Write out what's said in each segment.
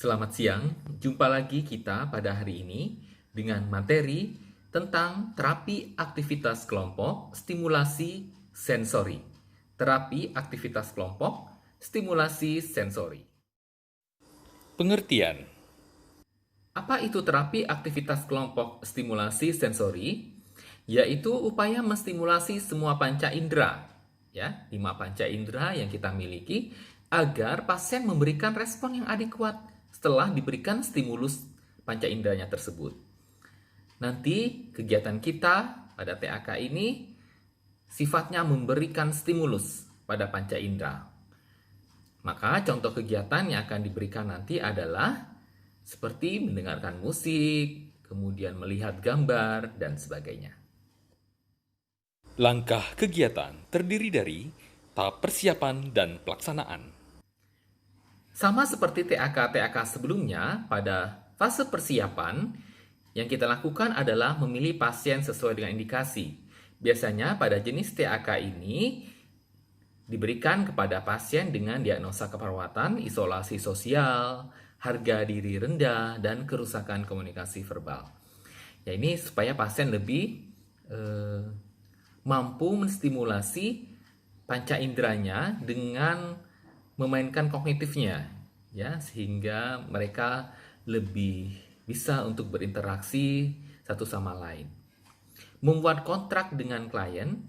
Selamat siang, jumpa lagi kita pada hari ini dengan materi tentang terapi aktivitas kelompok stimulasi sensori. Terapi aktivitas kelompok stimulasi sensori. Pengertian. Apa itu terapi aktivitas kelompok stimulasi sensori? Yaitu upaya menstimulasi semua panca indera, ya, 5 panca indera yang kita miliki agar pasien memberikan respon yang adekuat setelah diberikan stimulus panca inderanya tersebut. Nanti kegiatan kita pada TAK ini sifatnya memberikan stimulus pada panca indera. Maka contoh kegiatan yang akan diberikan nanti adalah seperti mendengarkan musik, kemudian melihat gambar, dan sebagainya. Langkah kegiatan terdiri dari tahap persiapan dan pelaksanaan. Sama seperti TAK-TAK sebelumnya, pada fase persiapan, yang kita lakukan adalah memilih pasien sesuai dengan indikasi. Biasanya pada jenis TAK ini diberikan kepada pasien dengan diagnosa keperawatan, isolasi sosial, harga diri rendah, dan kerusakan komunikasi verbal. Ya, ini supaya pasien lebih mampu menstimulasi panca inderanya dengan memainkan kognitifnya, ya, sehingga mereka lebih bisa untuk berinteraksi satu sama lain. Membuat kontrak dengan klien,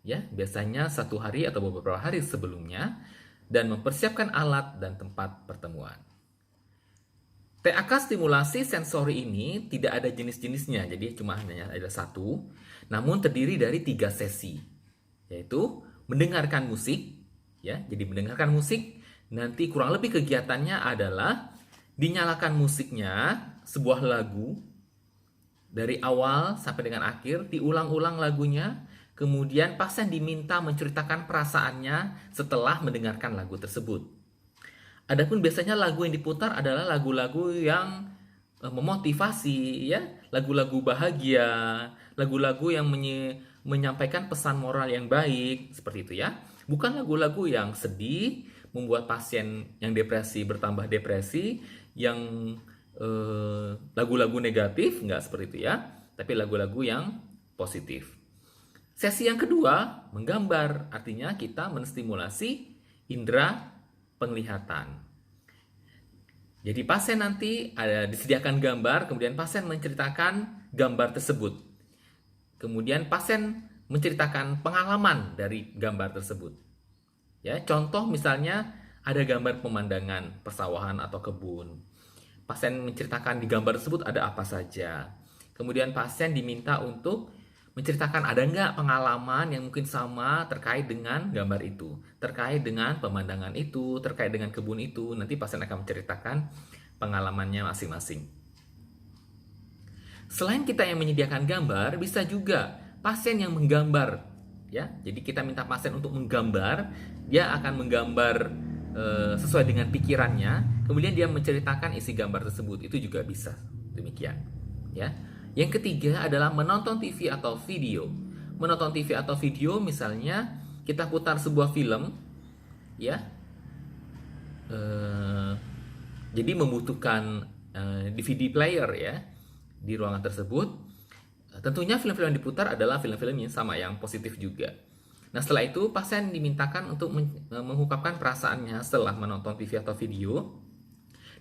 ya, biasanya 1 hari atau beberapa hari sebelumnya, dan mempersiapkan alat dan tempat pertemuan. TAK stimulasi sensori ini tidak ada jenis-jenisnya, jadi cuma hanya ada satu, namun terdiri dari 3 sesi, yaitu mendengarkan musik, ya, jadi mendengarkan musik, nanti kurang lebih kegiatannya adalah dinyalakan musiknya, sebuah lagu, dari awal sampai dengan akhir, diulang-ulang lagunya, kemudian pasien diminta menceritakan perasaannya setelah mendengarkan lagu tersebut. Adapun biasanya lagu yang diputar adalah lagu-lagu yang memotivasi, ya, lagu-lagu bahagia, lagu-lagu yang menyampaikan pesan moral yang baik, seperti itu ya. Bukan lagu-lagu yang sedih, membuat pasien yang depresi bertambah depresi, yang lagu-lagu negatif, nggak seperti itu ya, tapi lagu-lagu yang positif. Sesi yang kedua, menggambar, artinya kita menstimulasi indera penglihatan. Jadi pasien nanti ada disediakan gambar, kemudian pasien menceritakan gambar tersebut. Kemudian pasien menceritakan pengalaman dari gambar tersebut. Ya, contoh misalnya ada gambar pemandangan persawahan atau kebun. Pasien menceritakan di gambar tersebut ada apa saja. Kemudian pasien diminta untuk menceritakan ada nggak pengalaman yang mungkin sama terkait dengan gambar itu, terkait dengan pemandangan itu, terkait dengan kebun itu. Nanti pasien akan menceritakan pengalamannya masing-masing. Selain kita yang menyediakan gambar, bisa juga pasien yang menggambar. Ya, jadi kita minta pasien untuk menggambar, dia akan menggambar sesuai dengan pikirannya, kemudian dia menceritakan isi gambar tersebut. Itu juga bisa demikian. Ya. Yang ketiga adalah menonton TV atau video. Menonton TV atau video misalnya kita putar sebuah film, ya. Jadi membutuhkan DVD player ya di ruangan tersebut. Tentunya film-film yang diputar adalah film-film yang sama, yang positif juga. Nah, setelah itu pasien dimintakan untuk mengungkapkan perasaannya setelah menonton TV atau video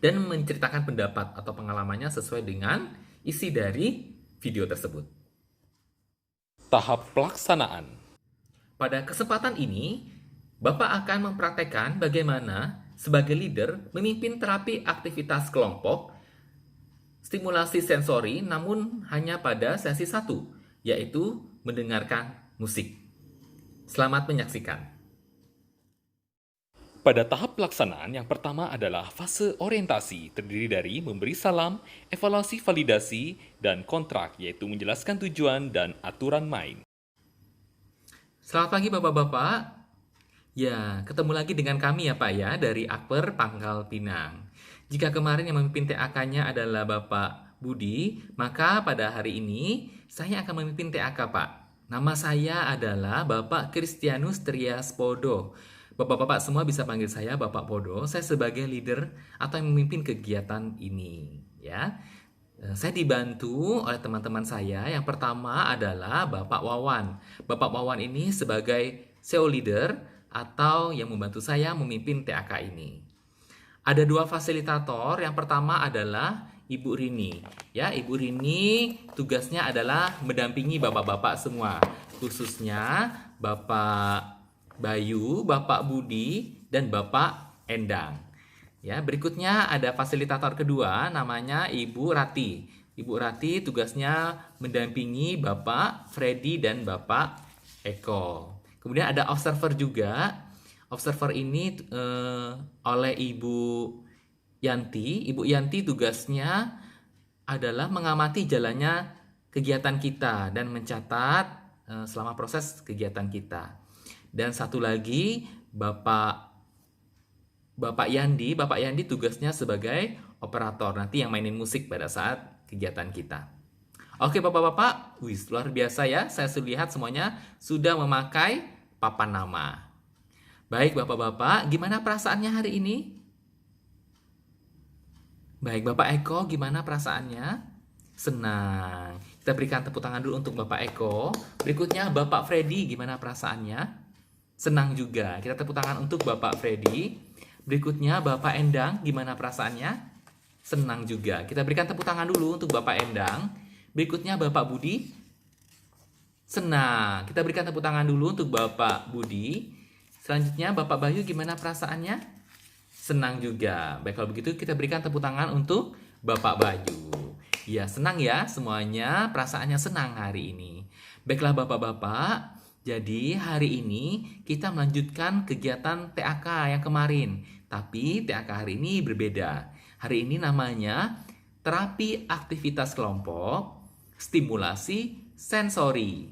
dan menceritakan pendapat atau pengalamannya sesuai dengan isi dari video tersebut. Tahap pelaksanaan. Pada kesempatan ini, Bapak akan mempraktekkan bagaimana sebagai leader memimpin terapi aktivitas kelompok stimulasi sensori, namun hanya pada sesi 1, yaitu mendengarkan musik. Selamat menyaksikan. Pada tahap pelaksanaan yang pertama adalah fase orientasi, terdiri dari memberi salam, evaluasi validasi, dan kontrak, yaitu menjelaskan tujuan dan aturan main. Selamat pagi Bapak-Bapak. Ya, ketemu lagi dengan kami ya Pak ya, dari Akper Pangkal Pinang. Jika kemarin yang memimpin TAK-nya adalah Bapak Budi, maka pada hari ini saya akan memimpin TAK Pak. Nama saya adalah Bapak Kristianus Triaspodo. Bapak-bapak semua bisa panggil saya Bapak Podo. Saya sebagai leader atau yang memimpin kegiatan ini, ya. Saya dibantu oleh teman-teman saya. Yang pertama adalah Bapak Wawan. Bapak Wawan ini sebagai SEO leader atau yang membantu saya memimpin TAK ini. Ada dua fasilitator. Yang pertama adalah Ibu Rini. Ya, Ibu Rini tugasnya adalah mendampingi bapak-bapak semua, khususnya Bapak Bayu, Bapak Budi, dan Bapak Endang. Ya, berikutnya ada fasilitator kedua namanya Ibu Rati. Ibu Rati tugasnya mendampingi Bapak Freddy dan Bapak Eko. Kemudian ada observer juga. Observer ini oleh Ibu Yanti. Ibu Yanti tugasnya adalah mengamati jalannya kegiatan kita dan mencatat selama proses kegiatan kita. Dan satu lagi Bapak Yandi. Bapak Yandi tugasnya sebagai operator, nanti yang mainin musik pada saat kegiatan kita. Oke bapak-bapak, luar biasa ya. Saya sudah lihat semuanya sudah memakai papan nama. Baik bapak-bapak, gimana perasaannya hari ini? Baik, Bapak Eko, gimana perasaannya? Senang. Kita berikan tepuk tangan dulu untuk Bapak Eko. Berikutnya Bapak Freddy, gimana perasaannya? Senang juga. Kita tepuk tangan untuk Bapak Freddy. Berikutnya Bapak Endang, gimana perasaannya? Senang juga. Kita berikan tepuk tangan dulu untuk Bapak Endang. Berikutnya Bapak Budi. Senang. Kita berikan tepuk tangan dulu untuk Bapak Budi. Selanjutnya Bapak Bayu, gimana perasaannya? Senang juga. Baik, kalau begitu kita berikan tepuk tangan untuk Bapak Bayu. Ya, senang ya semuanya, perasaannya senang hari ini. Baiklah bapak-bapak, jadi hari ini kita melanjutkan kegiatan TAK yang kemarin. Tapi TAK hari ini berbeda. Hari ini namanya terapi aktivitas kelompok, stimulasi sensori.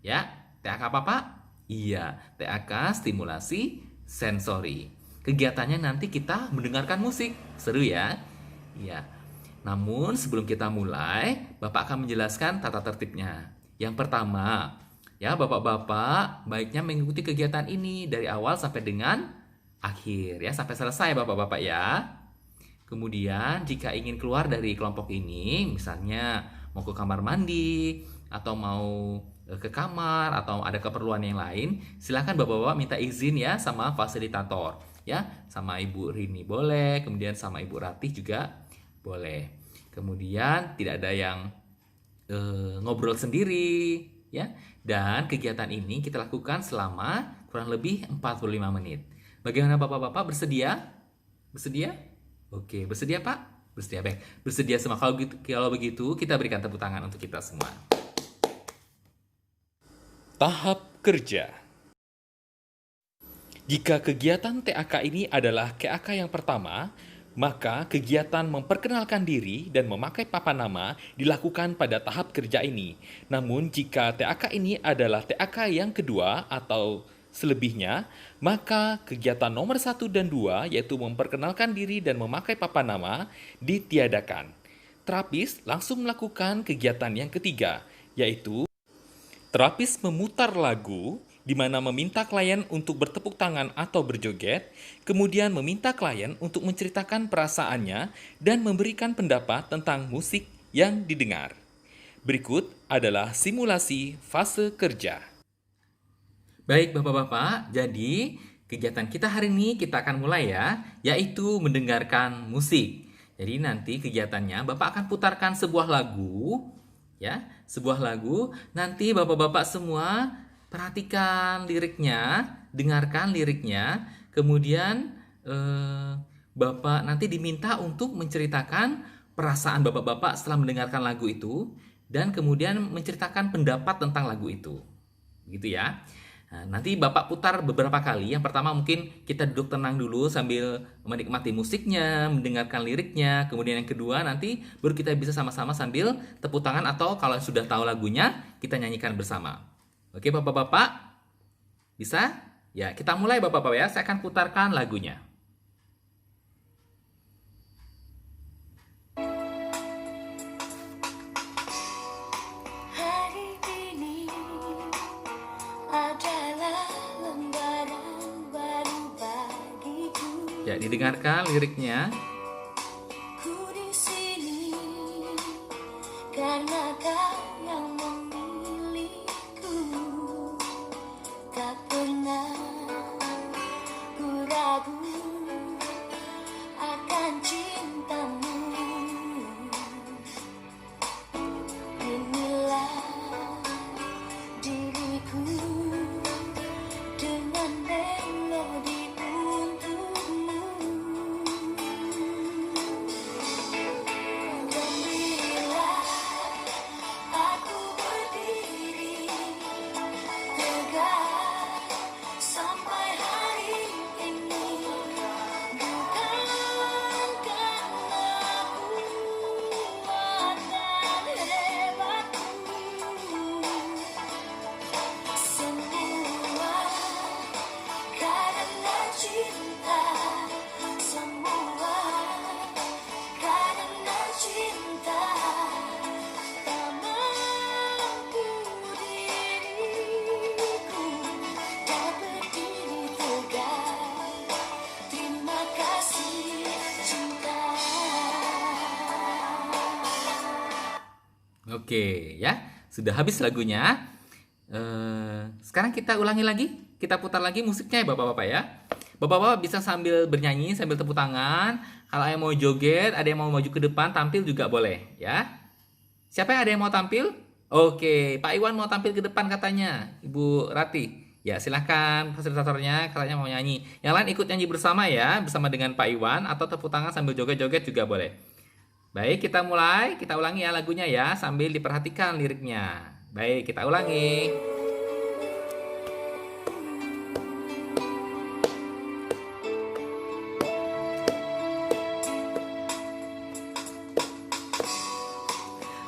Ya, TAK apa Pak? Iya, TAK stimulasi sensori. Kegiatannya nanti kita mendengarkan musik. Seru ya? Iya. Namun sebelum kita mulai, Bapak akan menjelaskan tata tertibnya. Yang pertama, ya bapak-bapak baiknya mengikuti kegiatan ini dari awal sampai dengan akhir ya, sampai selesai bapak-bapak ya. Kemudian jika ingin keluar dari kelompok ini, misalnya mau ke kamar mandi atau mau ke kamar atau ada keperluan yang lain, silakan bapak-bapak minta izin ya sama fasilitator ya, sama Ibu Rini boleh, kemudian sama Ibu Ratih juga boleh. Kemudian tidak ada yang ngobrol sendiri ya. Dan kegiatan ini kita lakukan selama kurang lebih 45 menit. Bagaimana bapak-bapak, bersedia? Bersedia? Oke, bersedia Pak? Bersedia, baik. Bersedia semua. Kalau begitu kita berikan tepuk tangan untuk kita semua. Tahap kerja. Jika kegiatan TAK ini adalah KAK yang pertama, maka kegiatan memperkenalkan diri dan memakai papan nama dilakukan pada tahap kerja ini. Namun jika TAK ini adalah TAK yang kedua atau selebihnya, maka kegiatan nomor 1 dan 2 yaitu memperkenalkan diri dan memakai papan nama ditiadakan. Terapis langsung melakukan kegiatan yang ketiga, yaitu terapis memutar lagu, di mana meminta klien untuk bertepuk tangan atau berjoget, kemudian meminta klien untuk menceritakan perasaannya dan memberikan pendapat tentang musik yang didengar. Berikut adalah simulasi fase kerja. Baik bapak-bapak, jadi kegiatan kita hari ini kita akan mulai ya, yaitu mendengarkan musik. Jadi nanti kegiatannya Bapak akan putarkan sebuah lagu, ya, sebuah lagu. Nanti bapak-bapak semua perhatikan liriknya, dengarkan liriknya, kemudian Bapak nanti diminta untuk menceritakan perasaan bapak-bapak setelah mendengarkan lagu itu, dan kemudian menceritakan pendapat tentang lagu itu. Gitu ya. Nah, nanti Bapak putar beberapa kali. Yang pertama mungkin kita duduk tenang dulu sambil menikmati musiknya, mendengarkan liriknya. Kemudian yang kedua nanti baru kita bisa sama-sama sambil tepuk tangan, atau kalau sudah tahu lagunya kita nyanyikan bersama. Oke bapak-bapak? Bisa? Ya, kita mulai bapak-bapak ya. Saya akan putarkan lagunya. Hari ini adalah lembaran Ya, didengarkan liriknya. Ku di sini karena kau yang memilihku. Tak pernah ku ragu akan cintamu. Inilah diriku dengan melodi untukmu. Dan bila aku berdiri tegak sampai hari ini, bukan karena kuat dan hebatku, semua karena cinta, semua karena cinta. Tak mampu diriku tak berdiri tegak. Terima kasih cinta. Oke, ya. Sudah habis lagunya. Sekarang kita ulangi lagi. Kita putar lagi musiknya ya Bapak-bapak ya. Bapak-bapak bisa sambil bernyanyi, sambil tepuk tangan. Kalau yang mau joget, ada yang mau maju ke depan, tampil juga boleh ya. Siapa yang ada yang mau tampil? Oke, Pak Iwan mau tampil ke depan katanya. Ibu Rati. Ya, silahkan fasilitatornya katanya mau nyanyi. Yang lain ikut nyanyi bersama ya, bersama dengan Pak Iwan, atau tepuk tangan sambil joget-joget juga boleh. Baik, kita mulai. Kita ulangi ya lagunya ya, sambil diperhatikan liriknya. Baik, kita ulangi.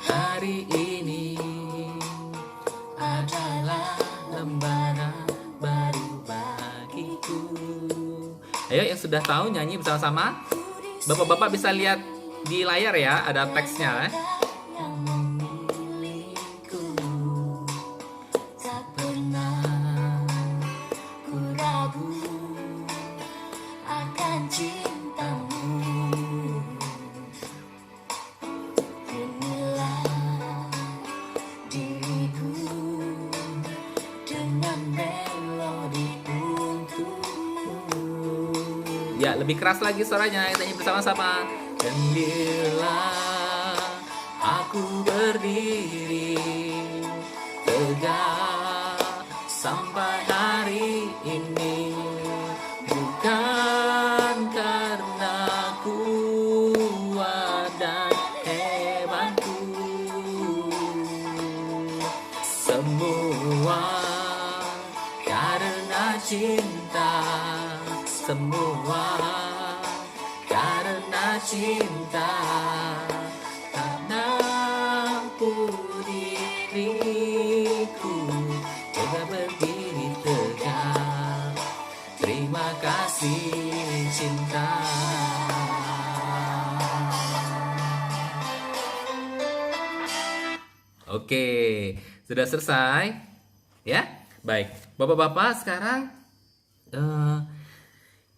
Hari ini adalah lembaran baru bagiku. Ayo yang sudah tahu nyanyi bersama-sama. Bapak-bapak bisa lihat di layar ya, ada teksnya. Yang memilihku tak pernah ku ragu akan cintamu. Inilah diriku dengan melodi untukmu. Ya, lebih keras lagi suaranya, kita nyanyi bersama-sama. Dan bila aku berdiri tegak sampai hari ini, bukan karena kuat dan hebatku, semua karena cinta, semua karena cinta. Tak mampu diriku coba berdiri tegak. Terima kasih cinta. Oke, sudah selesai ya. Baik, bapak-bapak, sekarang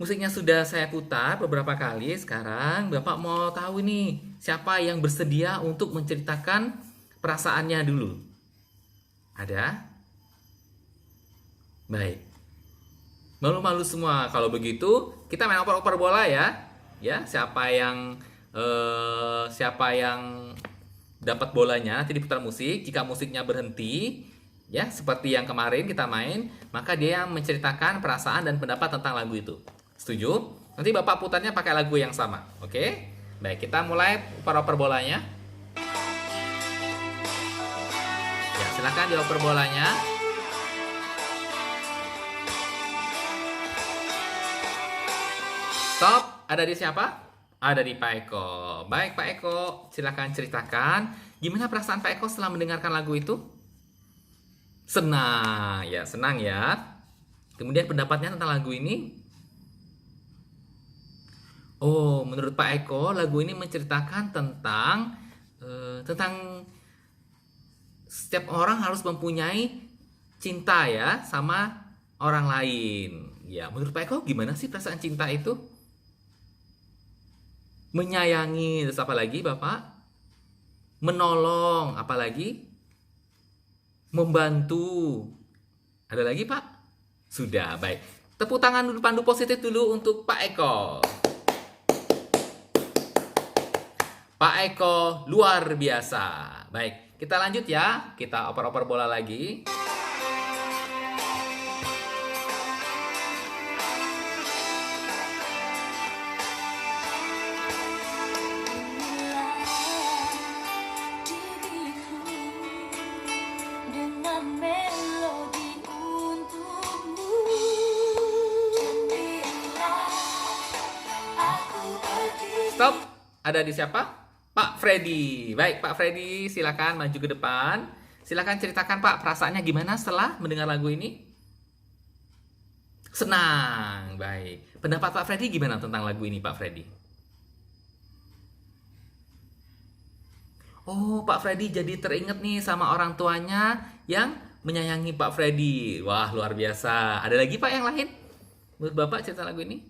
musiknya sudah saya putar beberapa kali. Sekarang Bapak mau tahu nih, siapa yang bersedia untuk menceritakan perasaannya dulu? Ada? Baik. Malu-malu semua. Kalau begitu, kita main oper-oper bola ya. Ya, siapa yang dapat bolanya nanti diputar musik. Jika musiknya berhenti, ya seperti yang kemarin kita main, maka dia yang menceritakan perasaan dan pendapat tentang lagu itu. Setuju? Nanti Bapak putarnya pakai lagu yang sama. Oke? Baik, kita mulai oper-oper bolanya. Ya, silakan dioper bolanya. Stop. Ada di siapa? Ada di Pak Eko. Baik Pak Eko, silakan ceritakan gimana perasaan Pak Eko setelah mendengarkan lagu itu? Senang ya, senang ya. Kemudian pendapatnya tentang lagu ini? Oh, menurut Pak Eko, lagu ini menceritakan tentang setiap orang harus mempunyai cinta ya sama orang lain. Ya, menurut Pak Eko gimana sih perasaan cinta itu? menyayangi, terus apa lagi Bapak? Menolong, apa lagi? Membantu. Ada lagi Pak? Sudah, baik. Tepuk tangan dulu, pandu positif dulu untuk Pak Eko. Pak Eko luar biasa. Baik, kita lanjut ya. Kita oper-oper bola lagi. Diriku dengan melodi untukmu. Dan biarlah aku pergi. Stop. Ada di siapa? Pak Freddy. Baik, Pak Freddy, silakan maju ke depan. Silakan ceritakan Pak, perasaannya gimana setelah mendengar lagu ini? Senang. Baik. Pendapat Pak Freddy gimana tentang lagu ini, Pak Freddy? Oh, Pak Freddy jadi teringat nih sama orang tuanya yang menyayangi Pak Freddy. Wah, luar biasa. Ada lagi Pak yang lain? Menurut Bapak cerita lagu ini?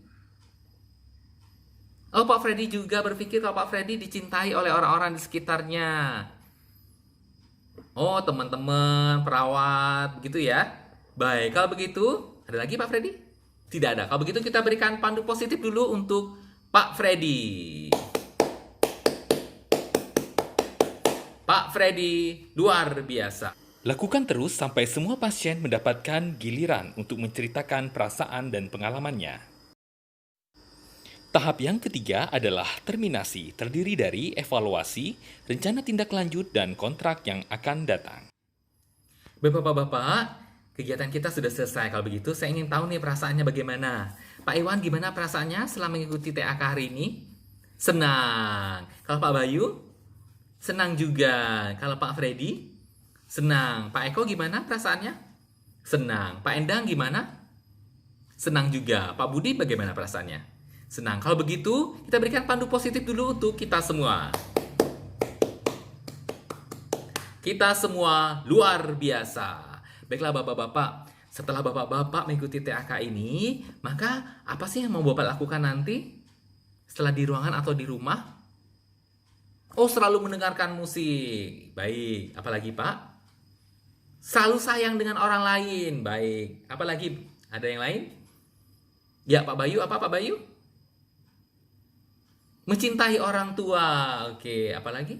Oh, Pak Freddy juga berpikir kalau Pak Freddy dicintai oleh orang-orang di sekitarnya. Oh, teman-teman, perawat, begitu ya. Baik, kalau begitu, ada lagi Pak Freddy? Tidak ada. Kalau begitu kita berikan pandu positif dulu untuk Pak Freddy. Pak Freddy, luar biasa. Lakukan terus sampai semua pasien mendapatkan giliran untuk menceritakan perasaan dan pengalamannya. Tahap yang ketiga adalah terminasi, terdiri dari evaluasi, rencana tindak lanjut, dan kontrak yang akan datang. Bapak-bapak, kegiatan kita sudah selesai. Kalau begitu, saya ingin tahu nih perasaannya bagaimana. Pak Iwan, gimana perasaannya setelah mengikuti TAK hari ini? Senang. Kalau Pak Bayu? Senang juga. Kalau Pak Freddy? Senang. Pak Eko gimana perasaannya? Senang. Pak Endang gimana? Senang juga. Pak Budi bagaimana perasaannya? Senang. Kalau begitu, kita berikan pandu positif dulu untuk kita semua. Kita semua luar biasa. Baiklah Bapak-bapak, setelah Bapak-bapak mengikuti TAK ini, maka apa sih yang mau Bapak lakukan nanti? Setelah di ruangan atau di rumah? Oh, selalu mendengarkan musik. Baik, apalagi Pak? Selalu sayang dengan orang lain. Baik, apalagi? Ada yang lain? Ya, Pak Bayu, apa Pak Bayu? Mencintai orang tua. Oke, apalagi?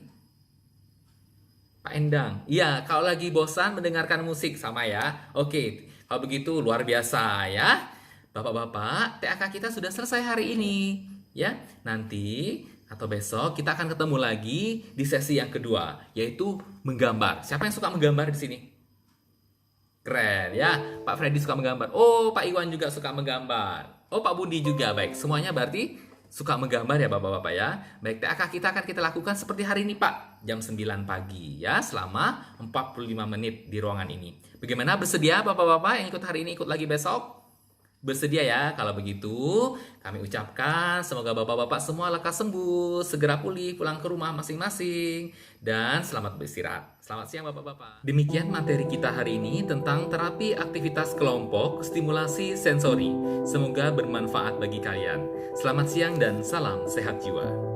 Pak Endang. Iya, kalau lagi bosan mendengarkan musik sama ya. Oke, kalau begitu luar biasa ya. Bapak-bapak, TAK kita sudah selesai hari ini. Ya, nanti atau besok kita akan ketemu lagi di sesi yang kedua, yaitu menggambar. Siapa yang suka menggambar di sini? Keren ya, Pak Freddy suka menggambar. Oh, Pak Iwan juga suka menggambar. Oh, Pak Budi juga. Baik, semuanya berarti suka menggambar ya Bapak-bapak ya. Baik, TAK kita akan kita lakukan seperti hari ini Pak. Jam 9 pagi ya, selama 45 menit di ruangan ini. Bagaimana, bersedia Bapak-bapak yang ikut hari ini ikut lagi besok? Bersedia ya? Kalau begitu, kami ucapkan semoga Bapak-bapak semua lekas sembuh, segera pulih, pulang ke rumah masing-masing, dan selamat beristirahat. Selamat siang Bapak-bapak. Demikian materi kita hari ini tentang terapi aktivitas kelompok stimulasi sensori. Semoga bermanfaat bagi kalian. Selamat siang dan salam sehat jiwa.